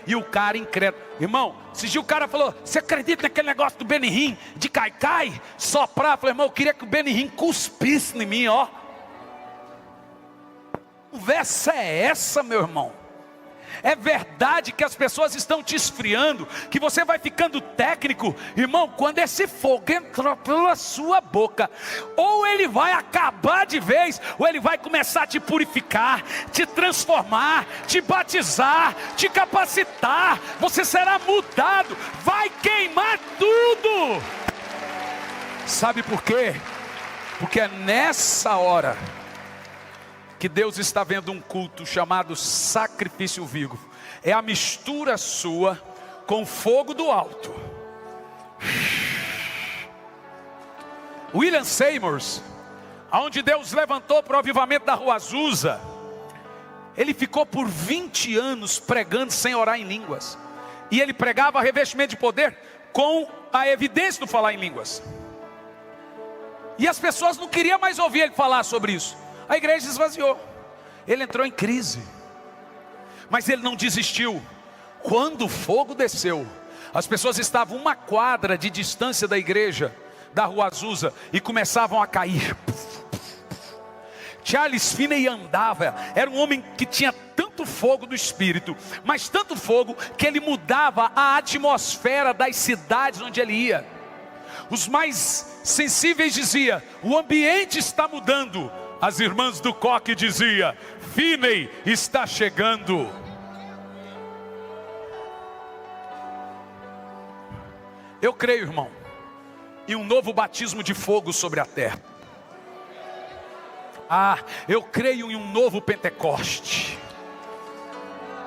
E o cara incrédulo. Irmão, esse dia o cara falou: você acredita naquele negócio do Benihim, de caicai, soprar? Eu falei: irmão, eu queria que o Benihim cuspisse em mim, ó. Conversa é essa, meu irmão? É verdade que as pessoas estão te esfriando, que você vai ficando técnico. Irmão, quando esse fogo entrou pela sua boca, ou ele vai acabar de vez, ou ele vai começar a te purificar, te transformar, te batizar, te capacitar. Você será mudado, vai queimar tudo. Sabe por quê? Porque é nessa hora que Deus está vendo um culto chamado sacrifício vivo. É a mistura sua com fogo do alto. William Seymour, aonde Deus levantou para o avivamento da Rua Azusa, ele ficou por 20 anos pregando sem orar em línguas. E ele pregava revestimento de poder com a evidência do falar em línguas. E as pessoas não queriam mais ouvir ele falar sobre isso. A igreja esvaziou. Ele entrou em crise. Mas ele não desistiu. Quando o fogo desceu, as pessoas estavam 1 quadra de distância da igreja, da Rua Azusa, e começavam a cair. Charles Finney andava. Era um homem que tinha tanto fogo do Espírito, mas tanto fogo, que ele mudava a atmosfera das cidades onde ele ia. Os mais sensíveis diziam: o ambiente está mudando. As irmãs do coque diziam: Finney está chegando. Eu creio, irmão, em um novo batismo de fogo sobre a terra. Eu creio em um novo Pentecoste.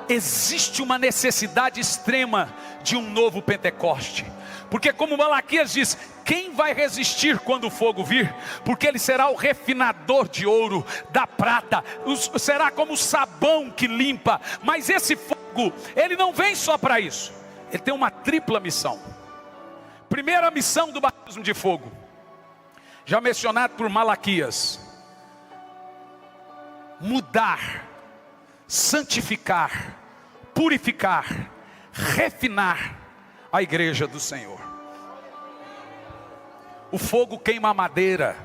Existe uma necessidade extrema de um novo Pentecoste. Porque como Malaquias diz: quem vai resistir quando o fogo vir? Porque ele será o refinador de ouro, da prata, será como o sabão que limpa. Mas esse fogo, ele não vem só para isso. Ele tem uma tripla missão. Primeira missão do batismo de fogo, já mencionado por Malaquias: mudar, santificar, purificar, refinar a igreja do Senhor. O fogo queima a madeira,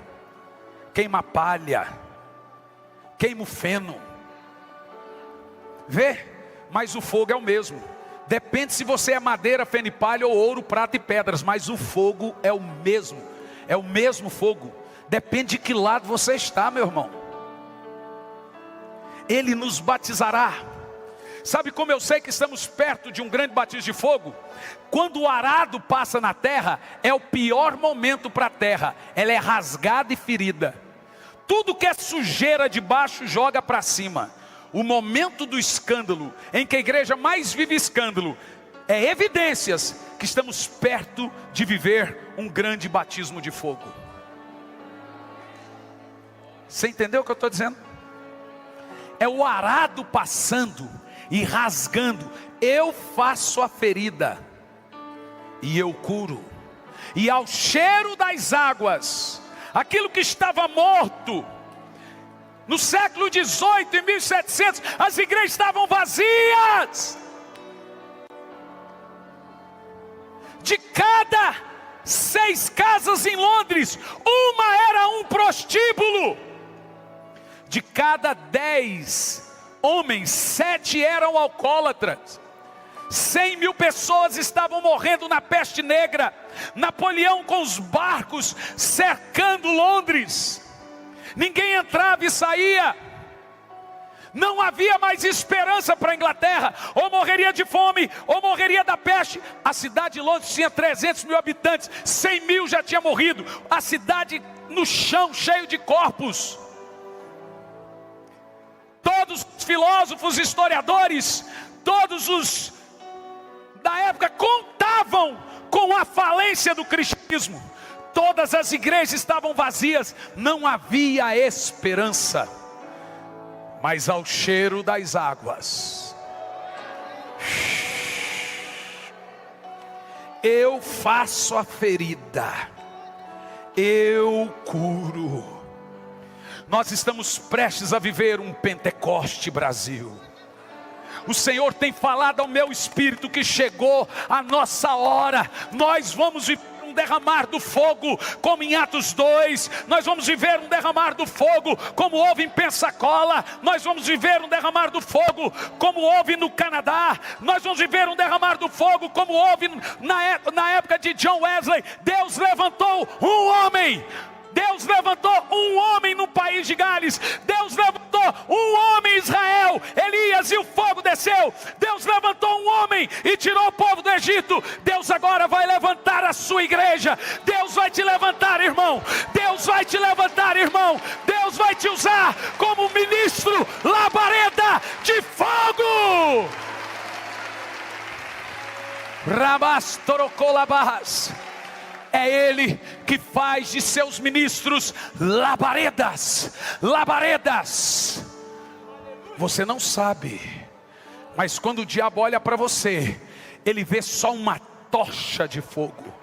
queima a palha, queima o feno. Vê? Mas o fogo é o mesmo. Depende se você é madeira, feno e palha, ou ouro, prata e pedras. Mas o fogo é o mesmo. É o mesmo fogo. Depende de que lado você está, meu irmão. Ele nos batizará. Sabe como eu sei que estamos perto de um grande batismo de fogo? Quando o arado passa na terra, é o pior momento para a terra. Ela é rasgada e ferida. Tudo que é sujeira de baixo joga para cima. O momento do escândalo, em que a igreja mais vive escândalo, é evidências que estamos perto de viver um grande batismo de fogo. Você entendeu o que eu estou dizendo? É o arado passando e rasgando. Eu faço a ferida e eu curo. E ao cheiro das águas, aquilo que estava morto no século 18, em 1700, as igrejas estavam vazias. De cada 6 casas em Londres, uma era um prostíbulo. De cada 10 homens, 7 eram alcoólatras. 100 mil pessoas estavam morrendo na peste negra. Napoleão com os barcos cercando Londres. Ninguém entrava e saía. Não havia mais esperança para a Inglaterra. Ou morreria de fome, ou morreria da peste. A cidade de Londres tinha 300 mil habitantes. 100 mil já tinha morrido. A cidade no chão, cheio de corpos. Todos os filósofos, historiadores, todos os da época contavam com a falência do cristianismo. todas as igrejas estavam vazias, não havia esperança. Mas ao cheiro das águas, eu faço a ferida, eu curo. Nós estamos prestes a viver um Pentecoste Brasil. O Senhor tem falado ao meu espírito que chegou a nossa hora. Nós vamos viver um derramar do fogo, como em Atos 2. Nós vamos viver um derramar do fogo, como houve em Pensacola. Nós vamos viver um derramar do fogo, como houve no Canadá. Nós vamos viver um derramar do fogo, como houve na época de John Wesley. Deus levantou um homem. Deus levantou um homem no país de Gales. Deus levantou um homem em Israel, Elias, e o fogo desceu. Deus levantou um homem e tirou o povo do Egito. Deus agora vai levantar a sua igreja. Deus vai te levantar, irmão. Deus vai te levantar, irmão. Deus vai te usar como ministro labareda de fogo. Rabastorocolabas. É Ele que faz de seus ministros labaredas. Labaredas. Você não sabe, mas quando o diabo olha para você, ele vê só uma tocha de fogo.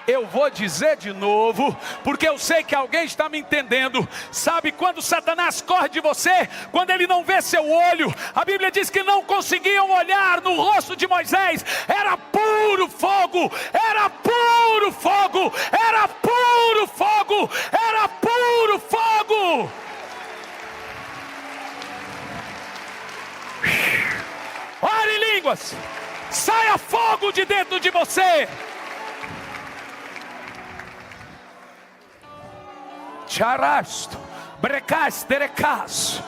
Eu vou dizer de novo, porque eu sei que alguém está me entendendo. Sabe quando Satanás corre de você? Quando ele não vê seu olho. A Bíblia diz que não conseguiam olhar no rosto de Moisés. Era puro fogo, era puro fogo, era puro fogo, era puro fogo. Ore em línguas, saia fogo de dentro de você. Charasto, brecas, terecas.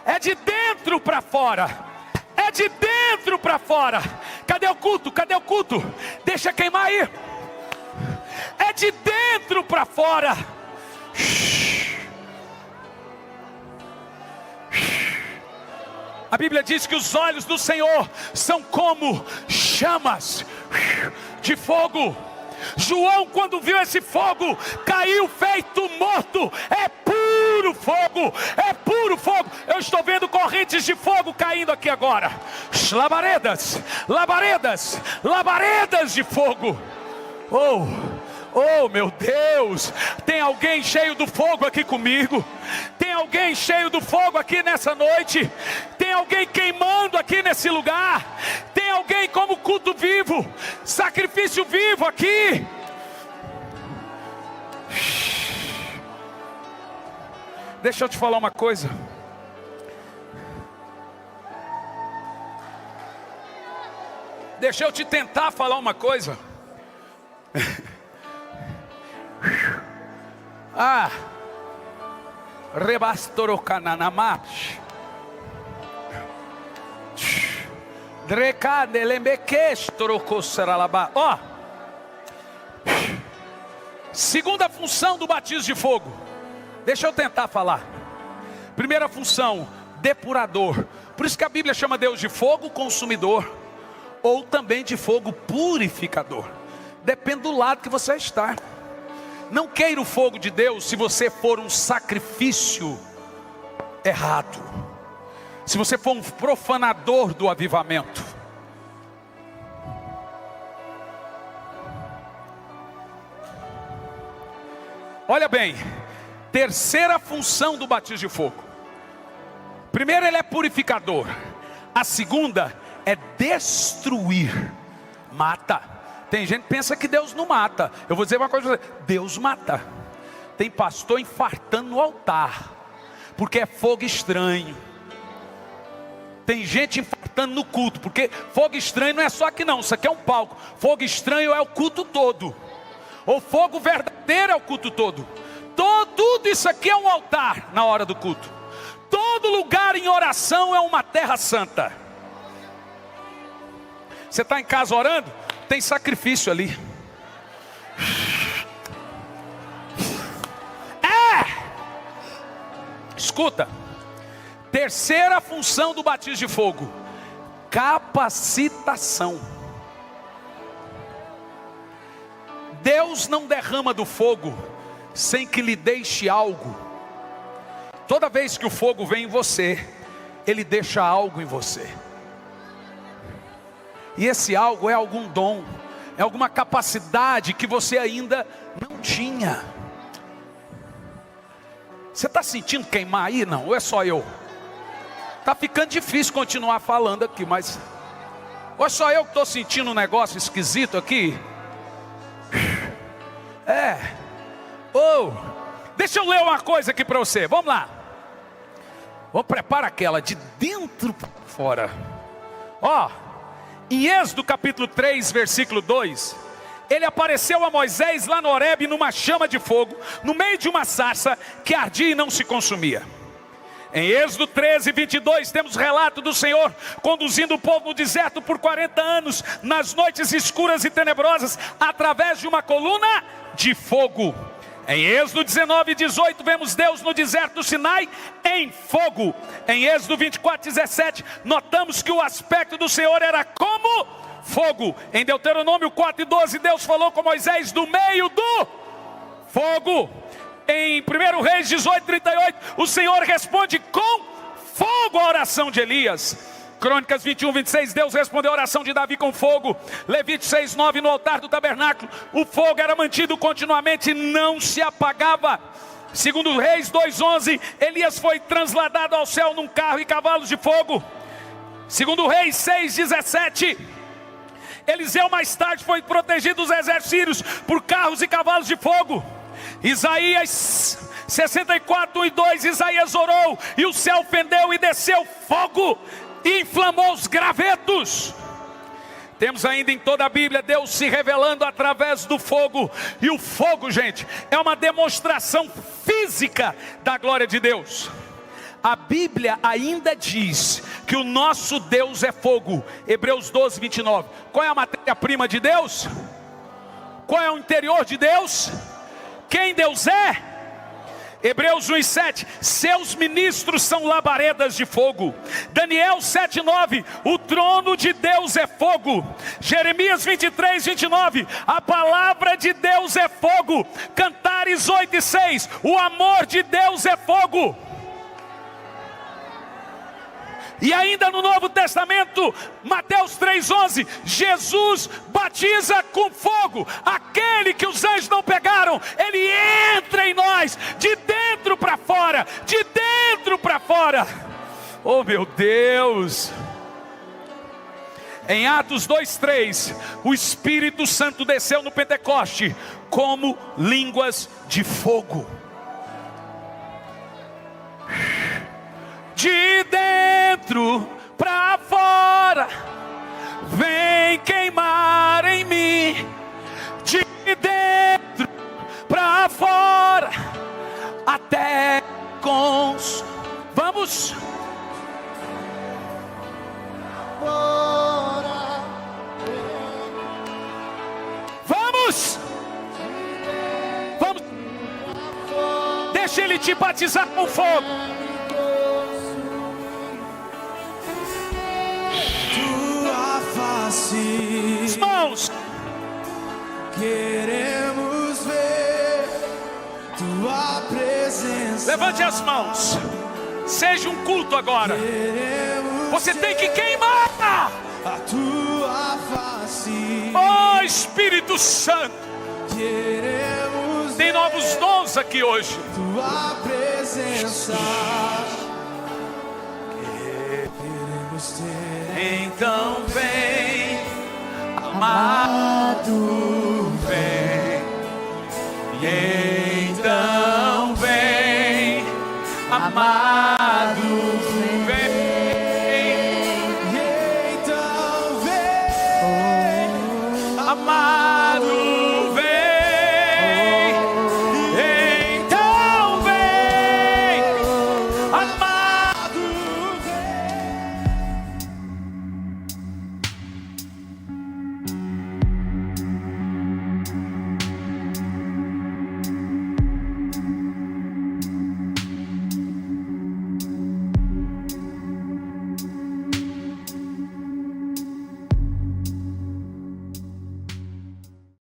É de dentro para fora. É de dentro para fora. Cadê o culto? Cadê o culto? Deixa queimar aí. É de dentro para fora. A Bíblia diz que os olhos do Senhor são como chamas de fogo. João, quando viu esse fogo, caiu feito morto. É puro fogo, é puro fogo. Eu estou vendo correntes de fogo caindo aqui agora. Labaredas, labaredas, labaredas de fogo. Oh meu Deus, tem alguém cheio do fogo aqui comigo? Tem alguém cheio do fogo aqui nessa noite? Tem alguém queimando aqui nesse lugar? Tem alguém como culto vivo, sacrifício vivo aqui? Deixa eu te falar uma coisa. Deixa eu te tentar falar uma coisa. Rebastorocananamash. Ó, segunda função do batismo de fogo. Deixa eu tentar falar. Primeira função, depurador. Por isso que a Bíblia chama Deus de fogo consumidor, ou também de fogo purificador. Depende do lado que você está. Não queira o fogo de Deus se você for um sacrifício errado. Se você for um profanador do avivamento. Olha bem, terceira função do batismo de fogo. Primeiro, ele é purificador. A segunda é destruir. Mata. Tem gente que pensa que Deus não mata. Eu vou dizer uma coisa para você: Deus mata. Tem pastor infartando no altar, porque é fogo estranho. Tem gente infartando no culto, porque fogo estranho não é só aqui não, isso aqui é um palco. Fogo estranho é o culto todo. Ou fogo verdadeiro é o culto todo. Tudo isso aqui é um altar na hora do culto. Todo lugar em oração é uma terra santa. Você está em casa orando? Tem sacrifício ali. Escuta. Terceira função do batismo de fogo: capacitação. Deus não derrama do fogo sem que lhe deixe algo. Toda vez que o fogo vem em você, Ele deixa algo em você. E esse algo é algum dom, é alguma capacidade que você ainda não tinha. Você está sentindo queimar aí? Não, ou é só eu? Está ficando difícil continuar falando aqui, mas... ou é só eu que estou sentindo um negócio esquisito aqui? Deixa eu ler uma coisa aqui para você, vamos lá. Vamos preparar aquela de dentro para fora. Em Êxodo capítulo 3, versículo 2, Ele apareceu a Moisés lá no Horebe numa chama de fogo, no meio de uma sarça que ardia e não se consumia. Em Êxodo 13, 22, temos relato do Senhor conduzindo o povo no deserto por 40 anos, nas noites escuras e tenebrosas, através de uma coluna de fogo. Em Êxodo 19, 18, vemos Deus no deserto do Sinai em fogo. Em Êxodo 24, 17, notamos que o aspecto do Senhor era como fogo. Em Deuteronômio 4, 12, Deus falou com Moisés do meio do fogo. Em 1 Reis 18, 38, o Senhor responde com fogo a oração de Elias. Crônicas 21, 26, Deus respondeu a oração de Davi com fogo. Levítico 6, 9, no altar do tabernáculo, o fogo era mantido continuamente, não se apagava. Segundo Reis 2, 11, Elias foi transladado ao céu num carro e cavalos de fogo. Segundo Reis 6, 17, Eliseu mais tarde foi protegido dos exércitos sírios por carros e cavalos de fogo. Isaías 64, 1 e 2, Isaías orou e o céu fendeu e desceu fogo e inflamou os gravetos. Temos ainda em toda a Bíblia Deus se revelando através do fogo. E o fogo, gente, é uma demonstração física da glória de Deus. A Bíblia ainda diz que o nosso Deus é fogo. Hebreus 12, 29. Qual é a matéria-prima de Deus? Qual é o interior de Deus? Quem Deus é? Hebreus 1:7, seus ministros são labaredas de fogo. Daniel 7:9, o trono de Deus é fogo. Jeremias 23, 29, a palavra de Deus é fogo. Cantares 8:6, o amor de Deus é fogo. E ainda no Novo Testamento, Mateus 3:11, Jesus batiza com fogo. Aquele que os anjos não pegaram, ele entra em nós, de dentro para fora, de dentro para fora. Oh meu Deus! Em Atos 2:3, o Espírito Santo desceu no Pentecoste como línguas de fogo. De dentro para fora, vem queimar em mim. De dentro para fora, até cons. Vamos. Vamos. Vamos. Deixa ele te batizar com fogo. As mãos. Queremos ver tua presença. Levante as mãos. Seja um culto agora. Você tem que queimar a tua face. Oh Espírito Santo, Queremos tem novos dons aqui hoje. tua presença. Queremos ter. Então vem amar.